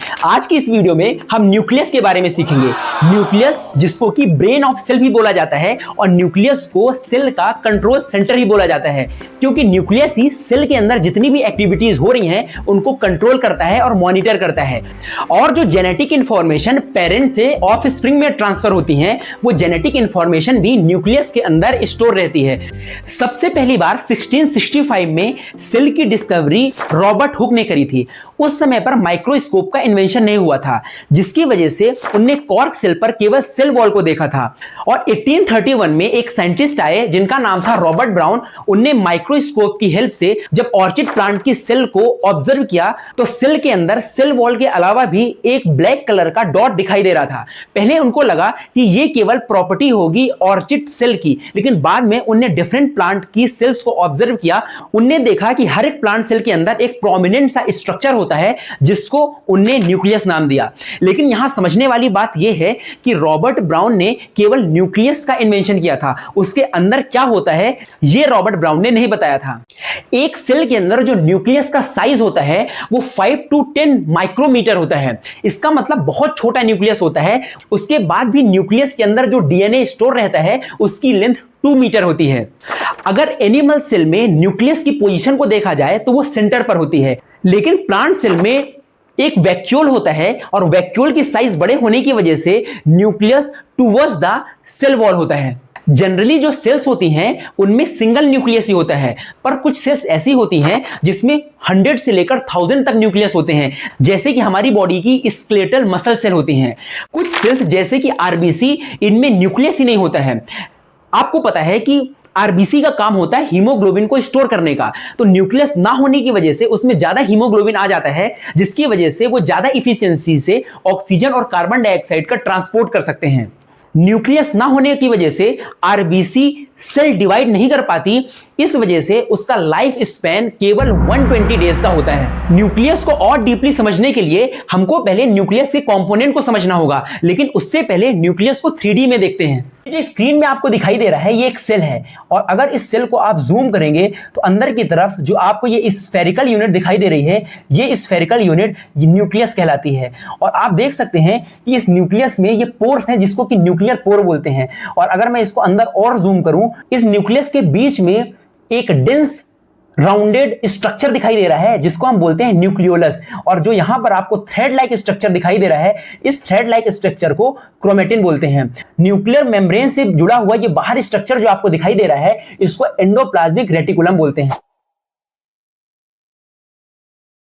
आज की इस वीडियो में हम न्यूक्लियस के बारे में सीखेंगे। न्यूक्लियस जिसको कि ब्रेन ऑफ सेल भी बोला जाता है और न्यूक्लियस को सेल का कंट्रोल सेंटर ही बोला जाता है, क्योंकि न्यूक्लियस ही सेल के अंदर जितनी भी एक्टिविटीज हो रही हैं उनको कंट्रोल करता है और मॉनिटर करता है। और जो जेनेटिक इंफॉर्मेशन पेरेंट से ऑफ स्प्रिंग में ट्रांसफर होती है वो जेनेटिक इंफॉर्मेशन भी न्यूक्लियस के अंदर स्टोर रहती है। सबसे पहली बार 1665 में सेल की डिस्कवरी रॉबर्ट हुक ने करी थी। उस समय पर माइक्रोस्कोप का इन्वेंशन नहीं हुआ था, जिसकी वजह से उन्होंने कॉर्क सेल पर केवल सेल वॉल को देखा था। और 1831 में एक साइंटिस्ट आए जिनका नाम था रॉबर्ट ब्राउन। उनने माइक्रोस्कोप की हेल्प से जब ऑर्चिड प्लांट की सेल को ऑब्जर्व किया तो सेल के अंदर सेल वॉल के अलावा भी एक ब्लैक कलर का डॉट दिखाई दे रहा था। पहले उनको लगा कि ये केवल प्रॉपर्टी होगी ऑर्चिड सेल की, लेकिन बाद में उन्होंने डिफरेंट प्लांट की सेल्स को ऑब्जर्व किया। उनने देखा कि हर एक प्लांट सेल के अंदर एक प्रोमिनेंट सा स्ट्रक्चर होता है जिसको उनने न्यूक्लियस नाम दिया। लेकिन यहां समझने वाली बात यह है कि रॉबर्ट ब्राउन ने केवल न्यूक्लियस का इन्वेंशन किया था, उसके अंदर क्या होता है यह रॉबर्ट ब्राउन ने नहीं बताया था। एक सेल के अंदर जो न्यूक्लियस का साइज होता है वो 5 to 10 माइक्रोमीटर होता है। इसका मतलब बहुत छोटा न्यूक्लियस होता है। उसके बाद भी न्यूक्लियस के अंदर जो डीएनए स्टोर रहता है उसकी लेंथ 2 मीटर होती है। अगर एनिमल सेल में न्यूक्लियस की पोजीशन को देखा जाए तो वो सेंटर पर होती है, लेकिन प्लांट सेल में एक वैक्यूल होता है और वैक्यूल की साइज बड़े होने की वजह से nucleus towards the cell wall होता है। जनरली जो सेल्स होती हैं उनमें सिंगल न्यूक्लियस ही होता है, पर कुछ सेल्स ऐसी होती हैं जिसमें 100 से लेकर 1000 तक न्यूक्लियस होते हैं, जैसे कि हमारी बॉडी की स्केलेटल मसल सेल होती हैं। कुछ सेल्स जैसे कि आरबीसी, इनमें न्यूक्लियस ही नहीं होता है। आपको पता है कि आरबीसी का काम होता है हीमोग्लोबिन को स्टोर करने का, तो न्यूक्लियस ना होने की वजह से उसमें ज्यादा हीमोग्लोबिन आ जाता है, जिसकी वजह से वो ज्यादा इफिशियंसी से ऑक्सीजन और कार्बन डाइऑक्साइड का ट्रांसपोर्ट कर सकते हैं। न्यूक्लियस ना होने की वजह से आरबीसी सेल डिवाइड नहीं कर पाती, इस वजह से उसका लाइफ स्पैन केवल 120 डेज का होता है। न्यूक्लियस को और डीपली समझने के लिए हमको पहले न्यूक्लियस के कंपोनेंट को समझना होगा, लेकिन उससे पहले न्यूक्लियस को 3D में देखते हैं। जो स्क्रीन में आपको दिखाई दे रहा है ये एक सेल है, और अगर इस सेल को आप जूम करेंगे तो अंदर की तरफ जो आपको ये स्फेरिकल यूनिट दिखाई दे रही है, ये स्फेरिकल यूनिट न्यूक्लियस कहलाती है। और आप देख सकते हैं कि इस न्यूक्लियस में ये पोर्स हैं जिसको कि न्यूक्लियर पोर बोलते हैं। और अगर मैं इसको अंदर और जूम करूं, इस न्यूक्लियस के बीच में एक डेंस राउंडेड स्ट्रक्चर दिखाई दे रहा है जिसको हम बोलते हैं न्यूक्लियोलस। और जो यहां पर आपको थ्रेड लाइक स्ट्रक्चर दिखाई दे रहा है, इस थ्रेड लाइक स्ट्रक्चर को क्रोमेटिन बोलते हैं। न्यूक्लियर मेम्ब्रेन से जुड़ा हुआ ये बाहर स्ट्रक्चर जो आपको दिखाई दे रहा है इसको एंडोप्लाज्मिक रेटिकुलम बोलते हैं।